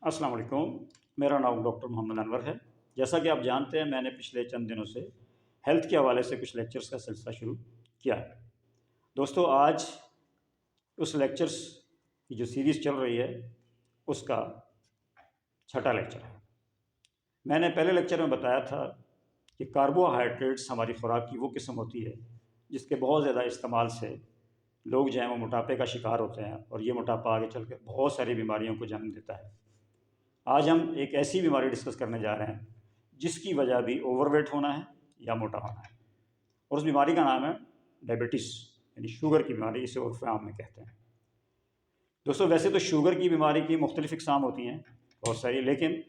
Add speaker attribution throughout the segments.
Speaker 1: अस्सलाम वालेकुम। मेरा नाम डॉक्टर मोहम्मद अनवर है। जैसा कि आप जानते हैं, मैंने पिछले चंद दिनों से हेल्थ के हवाले से कुछ लेक्चर्स का सिलसिला शुरू किया है। दोस्तों, आज उस लेक्चर्स की जो सीरीज़ चल रही है उसका छठा लेक्चर है। मैंने पहले लेक्चर में बताया था कि कार्बोहाइड्रेट्स हमारी खुराक की वो किस्म होती है जिसके बहुत ज़्यादा इस्तेमाल से लोग जो हैं वो मोटापे का शिकार होते हैं, और ये मोटापा आगे चल कर बहुत सारी बीमारियों को जन्म देता है। आज हम एक ऐसी बीमारी डिस्कस करने जा रहे हैं जिसकी वजह भी ओवरवेट होना है या मोटा होना है, और उस बीमारी का नाम है डायबिटीज़, यानी शुगर की बीमारी, इसे उर्फ आम में कहते हैं। दोस्तों, वैसे तो शुगर की बीमारी की मुख्तलिफ इकसाम होती हैं बहुत सारी, लेकिन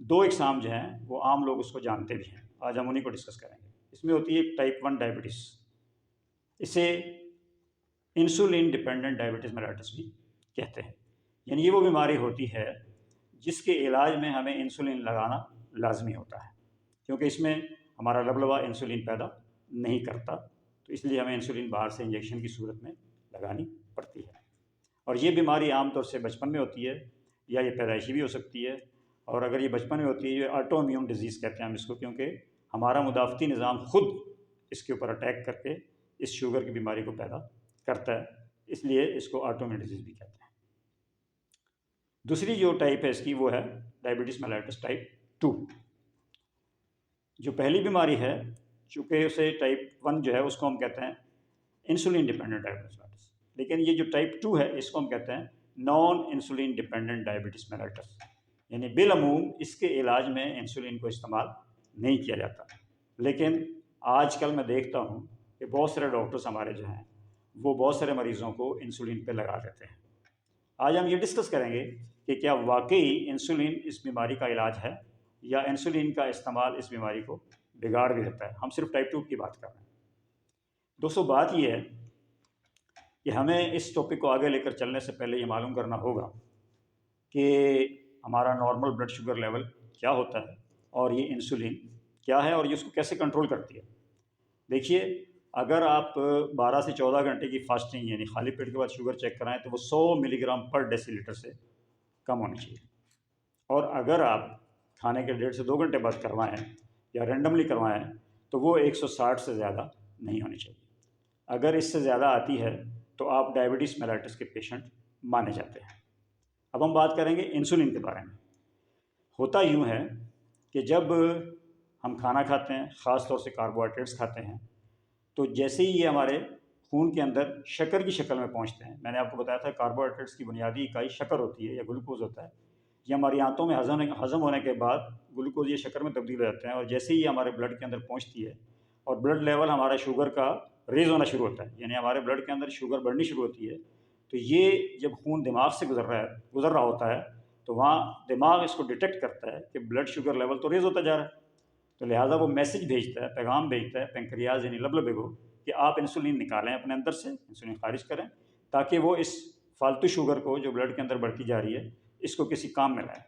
Speaker 1: दो इकसाम जो हैं वो आम लोग उसको जानते भी हैं। आज हम उन्हीं को डिस्कस करेंगे। इसमें होती है टाइप 1 डायबिटीज़, इसे इंसुलिन डिपेंडेंट डायबिटीज़ मेलाइटस भी कहते हैं। यानी ये वो बीमारी होती है जिसके इलाज में हमें इंसुलिन लगाना लाजमी होता है, क्योंकि इसमें हमारा लबलबा इंसुलिन पैदा नहीं करता, तो इसलिए हमें इंसुलिन बाहर से इंजेक्शन की सूरत में लगानी पड़ती है। और ये बीमारी आमतौर से बचपन में होती है, या ये पैदाइशी भी हो सकती है। और अगर ये बचपन में होती है, ये ऑटो इम्यून डिजीज़ कहते हैं हम इसको, क्योंकि हमारा मुदाफ़ती निज़ाम खुद इसके ऊपर अटैक करके इस शुगर की बीमारी को पैदा करता है, इसलिए इसको ऑटो इम्यून डिजीज़ भी कहते हैं। दूसरी जो टाइप है इसकी वो है डायबिटीज़ मेलाइटस टाइप 2। जो पहली बीमारी है, चूँकि उसे टाइप 1 जो है उसको हम कहते हैं इंसुलिन डिपेंडेंट डायबिटीज़ मेलाइटस, लेकिन ये जो टाइप 2 है इसको हम कहते हैं non insulin dependent diabetes mellitus. यानी बिलअमूम इसके इलाज में इंसुलिन को इस्तेमाल नहीं किया जाता, लेकिन आजकल मैं देखता हूँ कि बहुत सारे डॉक्टर्स हमारे जो हैं वो बहुत सारे मरीज़ों को इंसुलिन पे लगा देते हैं। आज हम ये डिस्कस करेंगे कि क्या वाकई इंसुलिन इस बीमारी का इलाज है, या इंसुलिन का इस्तेमाल इस बीमारी को बिगाड़ भी देता है। हम सिर्फ टाइप 2 की बात कर रहे हैं। दोस्तों, बात ये है कि हमें इस टॉपिक को आगे लेकर चलने से पहले ये मालूम करना होगा कि हमारा नॉर्मल ब्लड शुगर लेवल क्या होता है, और ये इंसुलिन क्या है, और ये उसको कैसे कंट्रोल करती है। देखिए, अगर आप 12 से 14 घंटे की फास्टिंग यानी खाली पेट के बाद शुगर चेक कराएं तो वो 100 मिलीग्राम पर डेसीलीटर से कम होनी चाहिए। और अगर आप खाने के 1.5 से 2 घंटे बाद करवाएं या रेंडमली करवाएं तो वो 160 से ज़्यादा नहीं होनी चाहिए। अगर इससे ज़्यादा आती है तो आप डायबिटीज़ मेलाइटस के पेशेंट माने जाते हैं। अब हम बात करेंगे इंसुलिन के बारे में। होता यूँ है कि जब हम खाना खाते हैं, ख़ास तौर से कार्बोहाइड्रेट्स खाते हैं, तो जैसे ही ये हमारे खून के अंदर शक्कर की शक्ल में पहुंचते हैं, मैंने आपको बताया था कार्बोहाइड्रेट्स की बुनियादी इकाई शक्कर होती है या ग्लूकोज होता है। ये हमारी आंतों में हज़म होने के बाद ग्लूकोज ये शक्कर में तब्दील हो जाते हैं, और जैसे ही हमारे ब्लड के अंदर पहुंचती है और ब्लड लेवल हमारा शुगर का रेज़ होना शुरू होता है, यानी हमारे ब्लड के अंदर शुगर बढ़नी शुरू होती है, तो ये जब खून दिमाग से गुज़र रहा होता है, तो वहाँ दिमाग इसको डिटेक्ट करता है कि ब्लड शुगर लेवल तो रेज़ होता जा रहा है। तो लिहाजा वो मैसेज भेजता है, पैगाम भेजता है पेंक्रियाज यानी लबलबे को कि आप इंसुलिन निकालें अपने अंदर से, इंसुलिन खारिज करें, ताकि वो इस फालतू शुगर को जो ब्लड के अंदर बढ़ती जा रही है इसको किसी काम में लाए।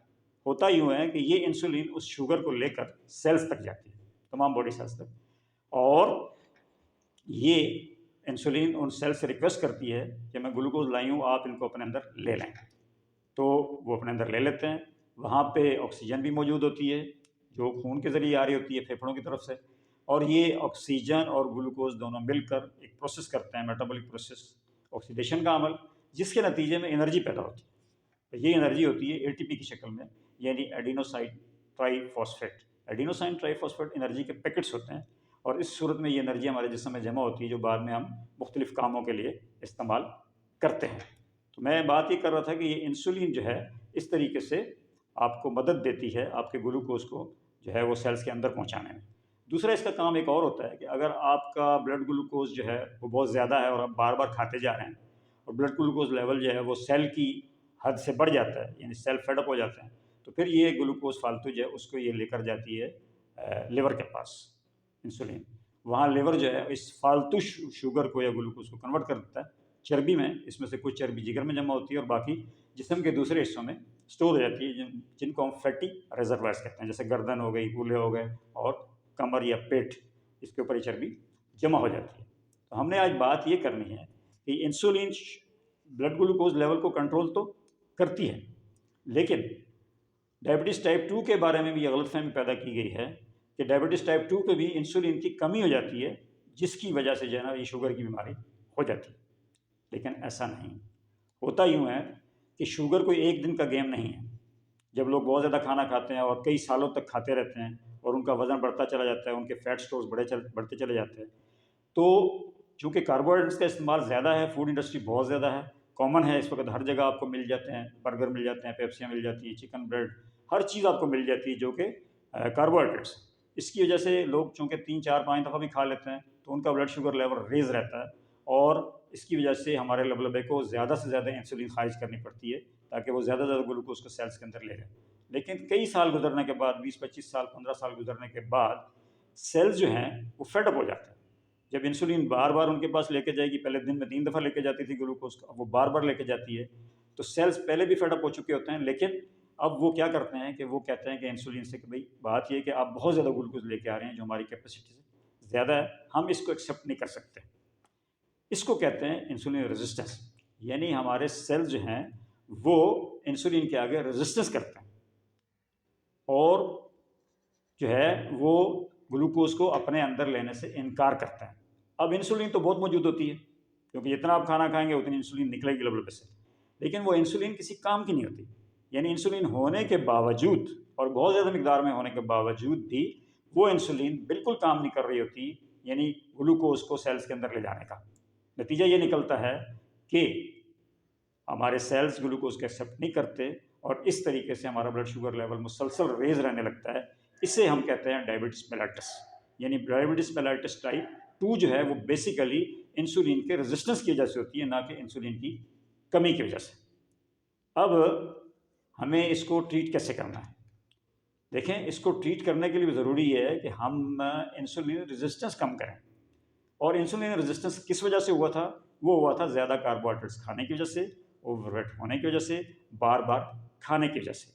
Speaker 1: होता यूँ है कि ये इंसुलिन उस शुगर को लेकर सेल्स तक जाती है, तमाम बॉडी सेल्स तक, और ये इंसुलिन उन सेल्स से रिक्वेस्ट करती है कि मैं ग्लूकोज लाई हूँ, आप इनको अपने अंदर ले लें। तो वो अपने अंदर ले लेते हैं। वहाँ पे ऑक्सीजन भी मौजूद होती है जो खून के ज़रिए आ रही होती है फेफड़ों की तरफ से, और ये ऑक्सीजन और ग्लूकोज दोनों मिलकर एक प्रोसेस करते हैं, मेटाबॉलिक प्रोसेस, ऑक्सीडेशन का अमल, जिसके नतीजे में एनर्जी पैदा होती है। तो ये एनर्जी होती है एटीपी की शक्ल में, यानी adenosine triphosphate. Adenosine triphosphate energy के पैकेट्स होते हैं, और इस सूरत में ये एनर्जी हमारे जिस्म में जमा होती है, जो बाद में हम मुख्तलिफ़ कामों के लिए इस्तेमाल करते हैं। तो मैं बात ये कर रहा था कि ये इंसुलिन जो है इस तरीके से आपको मदद देती है आपके ग्लूकोज को जो है वो सेल्स के अंदर पहुंचाने में। दूसरा इसका काम एक और होता है कि अगर आपका ब्लड ग्लूकोज जो है वो बहुत ज़्यादा है और आप बार बार खाते जा रहे हैं, और ब्लड ग्लूकोज लेवल जो है वो सेल की हद से बढ़ जाता है, यानी सेल फेडअप हो जाते हैं, तो फिर ये ग्लूकोज फालतू जो है उसको ये लेकर जाती है लिवर के पास, इंसुलिन। वहाँ लिवर जो है इस फालतू शुगर को या ग्लूकोज को कन्वर्ट कर देता है चर्बी में। इसमें से कुछ चर्बी जिगर में जमा होती है और बाकी जिस्म के दूसरे हिस्सों में स्टोर हो जाती है, जिनको हम फैटी रिजर्वायर्स कहते हैं, जैसे गर्दन हो गई, कूल्हे हो गए, और कमर या पेट, इसके ऊपर ये चर्बी जमा हो जाती है। तो हमने आज बात ये करनी है कि इंसुलिन ब्लड ग्लूकोज लेवल को कंट्रोल तो करती है, लेकिन डायबिटीज़ टाइप 2 के बारे में भी ये गलतफहमी पैदा की गई है कि डायबिटीज़ टाइप 2 पे भी इंसुलिन की कमी हो जाती है, जिसकी वजह से जो है ना ये शुगर की बीमारी हो जाती है। लेकिन ऐसा नहीं होता। यूँ है कि शुगर कोई एक दिन का गेम नहीं है। जब लोग बहुत ज़्यादा खाना खाते हैं और कई सालों तक खाते रहते हैं और उनका वज़न बढ़ता चला जाता है, उनके फैट स्टोर्स बढ़ते चले जाते हैं, तो चूँकि कार्बोहाइड्रेट्स का इस्तेमाल ज़्यादा है, फूड इंडस्ट्री बहुत ज़्यादा है, कॉमन है, इस वक्त हर जगह आपको मिल जाते हैं, बर्गर मिल जाते हैं, पेप्सियाँ मिल जाती हैं, चिकन, ब्रेड, हर चीज़ आपको मिल जाती है जो कि कार्बोहाइड्रेट्स। इसकी वजह से लोग चूँकि 3, 4, 5 दफ़ा भी खा लेते हैं तो उनका ब्लड शुगर लेवल रेज़ रहता है और इसकी वजह से हमारे लबलबे को ज़्यादा से ज़्यादा इंसुलिन खारिज करनी पड़ती है ताकि वो ज़्यादा से ज़्यादा ग्लूकोज को सेल्स के अंदर ले जाए। लेकिन कई साल गुजरने के बाद, 20-25 साल, 15 साल गुजरने के बाद सेल्स जो हैं वो फेड अप हो जाते हैं। जब इंसुलिन बार-बार उनके पास लेके जाएगी, पहले दिन में 3 दफ़ा लेके जाती थी ग्लूकोज़ को, अब वो बार-बार लेके जाती है, तो सेल्स पहले भी फेड अप हो चुके होते हैं, लेकिन अब वो क्या करते हैं कि वो कहते हैं कि इंसुलिन से कि भई बात ये है कि आप बहुत ज़्यादा ग्लूकोज़ लेके आ रहे हैं जो हमारी कैपेसिटी से ज़्यादा है, हम इसको एक्सेप्ट नहीं कर सकते। इसको कहते हैं इंसुलिन रेजिस्टेंस, यानी हमारे सेल्स जो हैं वो इंसुलिन के आगे रेजिस्टेंस करते हैं और जो है वो ग्लूकोज़ को अपने अंदर लेने से इनकार करते हैं। अब इंसुलिन तो बहुत मौजूद होती है क्योंकि जितना आप खाना खाएंगे उतनी इंसुलिन निकलेगी लबलबे से, लेकिन वो इंसुलिन किसी काम की नहीं होती। यानी इंसुलिन होने के बावजूद और बहुत ज़्यादा मिकदार में होने के बावजूद भी वो इंसुलिन बिल्कुल काम नहीं कर रही होती, यानी ग्लूकोज को सेल्स के अंदर ले जाने का। नतीजा ये निकलता है कि हमारे सेल्स ग्लूकोज को एक्सेप्ट नहीं करते और इस तरीके से हमारा ब्लड शुगर लेवल मुसलसल रेज रहने लगता है। इसे हम कहते हैं डायबिटीज़ मेलाइटस। यानी डायबिटीज़ मेलाइटस टाइप 2 जो है वो बेसिकली इंसुलिन के रेजिस्टेंस की वजह से होती है, ना कि इंसुलिन की कमी की वजह से। अब हमें इसको ट्रीट कैसे करना है? देखें, इसको ट्रीट करने के लिए ज़रूरी है कि हम इंसुलिन रेजिस्टेंस कम करें। और इंसुलिन रेजिस्टेंस किस वजह से हुआ था? वो हुआ था ज़्यादा कार्बोहाइड्रेट्स खाने की वजह से, ओवरवेट होने की वजह से, बार बार खाने की वजह से।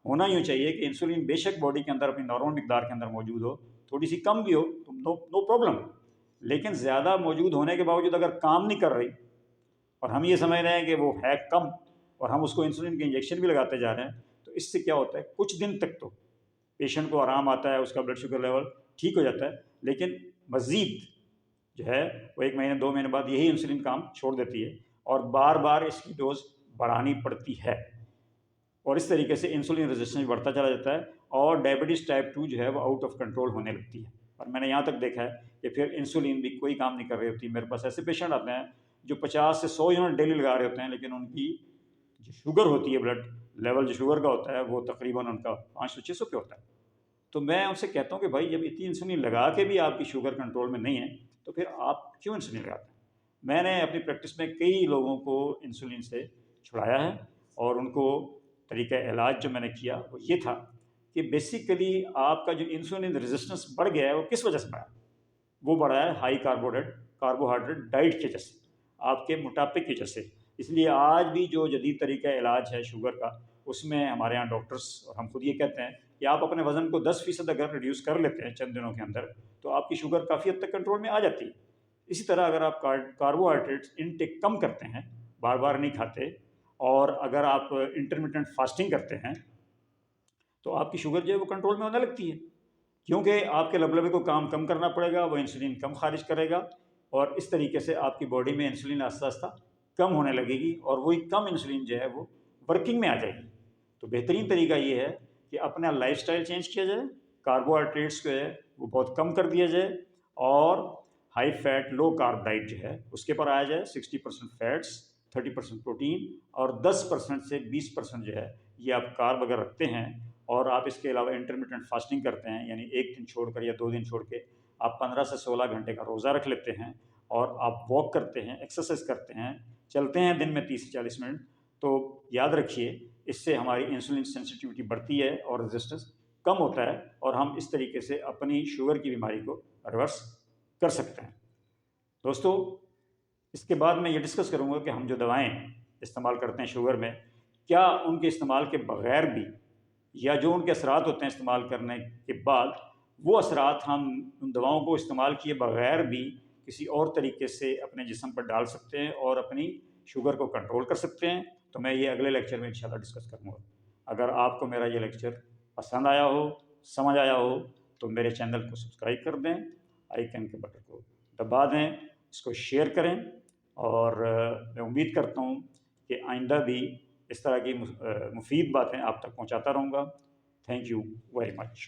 Speaker 1: होना यूँ चाहिए कि इंसुलिन बेशक बॉडी के अंदर अपनी नॉर्मल मिकदार के अंदर मौजूद हो, थोड़ी सी कम भी हो तो नो प्रॉब्लम, लेकिन ज़्यादा मौजूद होने के बावजूद अगर काम नहीं कर रही और हम ये समझ रहे हैं कि वो है कम और हम उसको इंसुलिन के इंजेक्शन भी लगाते जा रहे हैं, तो इससे क्या होता है, कुछ दिन तक तो पेशेंट को आराम आता है, उसका ब्लड शुगर लेवल ठीक हो जाता है, लेकिन मज़ीद जो है वो 1 महीने 2 महीने बाद यही इंसुलिन काम छोड़ देती है और बार बार इसकी डोज बढ़ानी पड़ती है और इस तरीके से इंसुलिन रेजिस्टेंस बढ़ता चला जाता है और डायबिटीज़ टाइप 2 जो है वो आउट ऑफ कंट्रोल होने लगती है। और मैंने यहाँ तक देखा है कि फिर इंसुलिन भी कोई काम नहीं कर रही होती। मेरे पास ऐसे पेशेंट आते हैं जो 50 से 100 यूनिट डेली लगा रहे होते हैं, लेकिन उनकी जो शुगर होती है, ब्लड लेवल जो शुगर का होता है, वो तकरीबन उनका 500-600 पे होता है। तो मैं उनसे कहता हूँ कि भाई जब इतनी इंसुलिन लगा के भी आपकी शुगर कंट्रोल में नहीं है तो फिर आप क्यों इंसुलिन लगाते हैं? मैंने अपनी प्रैक्टिस में कई लोगों को इंसुलिन से छुड़ाया है और उनको तरीका इलाज जो मैंने किया वो ये था कि बेसिकली आपका जो इंसुलिन रेजिस्टेंस बढ़ गया है वो किस वजह से बढ़ा? वो बढ़ा है हाई कार्बोहाइड्रेट डाइट की वजह से, आपके मोटापे की वजह से। इसलिए आज भी जो जदीद तरीका इलाज है शुगर का, उसमें हमारे यहाँ डॉक्टर्स और हम खुद ये कहते हैं कि आप अपने वज़न को 10% अगर रिड्यूस कर लेते हैं चंद दिनों के अंदर, तो आपकी शुगर काफ़ी हद तक कंट्रोल में आ जाती है। इसी तरह अगर आप कार्बोहाइड्रेट्स इनटेक कम करते हैं, बार बार नहीं खाते, और अगर आप इंटरमिटेंट फास्टिंग करते हैं, तो आपकी शुगर जो है वो कंट्रोल में होने लगती है, क्योंकि आपके लबलबे को काम कम करना पड़ेगा, वो इंसुलिन कम खारिज करेगा और इस तरीके से आपकी बॉडी में इंसुलिन आस्ता आस्ता कम होने लगेगी और वही कम इंसुलिन जो है वो वर्किंग में आ जाएगी। तो बेहतरीन तरीका ये है कि अपना लाइफस्टाइल चेंज किया जाए, कार्बोहाइड्रेट्स को है वो बहुत कम कर दिया जाए और high fat low carb diet जो है उसके पर आया जाए। 60% फैट्स, 30% प्रोटीन और 10% से 20% जो है ये आप कार्ब अगर रखते हैं और आप इसके अलावा इंटरमिटेंट फास्टिंग करते हैं, यानी 1 दिन छोड़कर या 2 दिन छोड़ के आप 15 से 16 घंटे का रोज़ा रख लेते हैं और आप वॉक करते हैं, एक्सरसाइज करते हैं, चलते हैं दिन में 30 से 40 मिनट, तो याद रखिए इससे हमारी इंसुलिन सेंसिटिविटी बढ़ती है और रेजिस्टेंस कम होता है और हम इस तरीके से अपनी शुगर की बीमारी को रिवर्स कर सकते हैं। दोस्तों, इसके बाद मैं ये डिस्कस करूँगा कि हम जो दवाएं इस्तेमाल करते हैं शुगर में, क्या उनके इस्तेमाल के बगैर भी या जो उनके असरात होते हैं इस्तेमाल करने के बाद, वो असरात हम उन दवाओं को इस्तेमाल किए बगैर भी किसी और तरीके से अपने जिस्म पर डाल सकते हैं और अपनी शुगर को कंट्रोल कर सकते हैं। तो मैं ये अगले लेक्चर में इंशाल्लाह डिस्कस करूँगा। अगर आपको मेरा ये लेक्चर पसंद आया हो, समझ आया हो, तो मेरे चैनल को सब्सक्राइब कर दें, आइकन के बटन को दबा दें, इसको शेयर करें और मैं उम्मीद करता हूँ कि आइंदा भी इस तरह की मुफीद बातें आप तक पहुँचाता रहूँगा। Thank you very much.